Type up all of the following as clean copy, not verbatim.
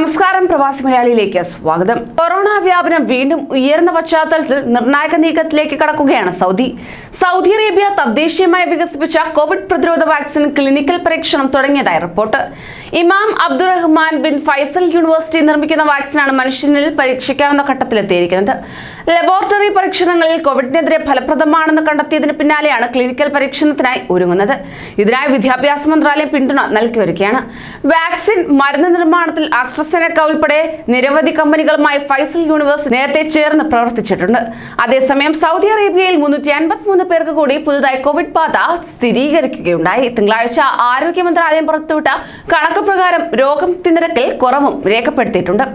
നമസ്കാരം, പ്രവാസി മലയാളിയിലേക്ക് സ്വാഗതം. കൊറോണ വ്യാപനം വീണ്ടും ഉയർന്ന പശ്ചാത്തലത്തിൽ നിർണായക നീക്കത്തിലേക്ക് കടക്കുകയാണ് സൗദി അറേബ്യ തദ്ദേശീയമായി വികസിപ്പിച്ച കോവിഡ് പ്രതിരോധ വാക്സിൻ ക്ലിനിക്കൽ പരീക്ഷണം തുടങ്ങിയതായി റിപ്പോർട്ട്. ഇമാം അബ്ദുറഹ്മാൻ ബിൻ ഫൈസൽ യൂണിവേഴ്സിറ്റി നിർമ്മിക്കുന്ന വാക്സിനാണ് മനുഷ്യനിൽ പരീക്ഷിക്കാവുന്ന ഘട്ടത്തിലെത്തിയിരിക്കുന്നത്. ലബോറട്ടറി പരീക്ഷണങ്ങളിൽ കോവിഡിനെതിരെ ഫലപ്രദമാണെന്ന് കണ്ടെത്തിയതിന് പിന്നാലെയാണ് ക്ലിനിക്കൽ പരീക്ഷണത്തിനായി ഒരുങ്ങുന്നത്. ഇതിനായി വിദ്യാഭ്യാസ മന്ത്രാലയം പിന്തുണ നൽകി വരികയാണ്. വാക്സിൻ മരുന്ന് നിർമ്മാണത്തിൽ AstraZeneca ഉൾപ്പെടെ നിരവധി കമ്പനികളുമായി ഫൈസൽ യൂണിവേഴ്സിറ്റി നേരത്തെ ചേർന്ന് പ്രവർത്തിച്ചിട്ടുണ്ട്. അതേസമയം സൗദി അറേബ്യയിൽ 353 പേർക്ക് കൂടി പുതുതായി കോവിഡ് ബാധ സ്ഥിരീകരിക്കുകയുണ്ടായി. തിങ്കളാഴ്ച ആരോഗ്യ മന്ത്രാലയം പുറത്തുവിട്ട കണക്ക് പ്രകാരം രോഗമുക്തി നിരക്കിൽ കുറവും രേഖപ്പെടുത്തിയിട്ടുണ്ട്.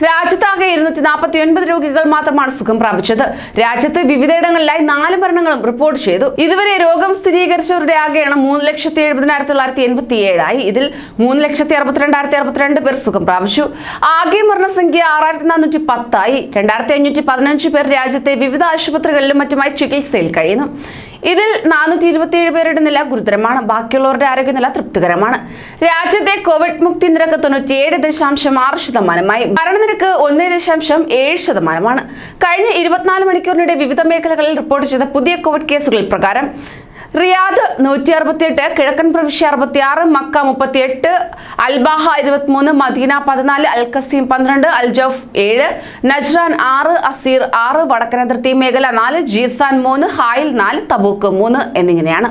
രാജ്യത്താകെ 249 രോഗികൾ മാത്രമാണ് സുഖം പ്രാപിച്ചത്. രാജ്യത്ത് വിവിധയിടങ്ങളിലായി 4 മരണങ്ങളും റിപ്പോർട്ട് ചെയ്തു. ഇതുവരെ രോഗം സ്ഥിരീകരിച്ചവരുടെ ആകെ എണ്ണം 3,70,987 ആയി. ഇതിൽ 3,62,062 പേർ സുഖം പ്രാപിച്ചു. ആകെ മരണസംഖ്യ 6,410 ആയി. 2,515 പേർ രാജ്യത്തെ വിവിധ ആശുപത്രികളിലും മറ്റുമായി ചികിത്സയിൽ കഴിയുന്നു. ഇതിൽ 427 പേരുടെ നില ഗുരുതരമാണ്. ബാക്കിയുള്ളവരുടെ ആരോഗ്യനില തൃപ്തികരമാണ്. രാജ്യത്തെ കോവിഡ് മുക്തി നിരക്ക് 97.6%. മരണനിരക്ക് 1.7%. കഴിഞ്ഞ 24 മണിക്കൂറിനിടെ വിവിധ മേഖലകളിൽ റിപ്പോർട്ട് ചെയ്ത പുതിയ കോവിഡ് കേസുകൾ പ്രകാരം റിയാദ് 168, കിഴക്കൻ പ്രവിശ്യ 66, മക്ക 38, അൽബാഹ 23, മദീന 14, അൽ ഖസീം 12, അൽ ജൗഫ് 7, നജ്റാൻ 6, അസീർ 6, വടക്കൻ അതിർത്തി മേഖല 4, ജീസാൻ 3, ഹായിൽ 4, തബൂക്ക് 3 എന്നിങ്ങനെയാണ്.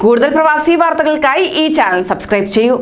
കൂടുതൽ പ്രവാസി വാർത്തകൾക്കായി ഈ ചാനൽ സബ്സ്ക്രൈബ് ചെയ്യൂ.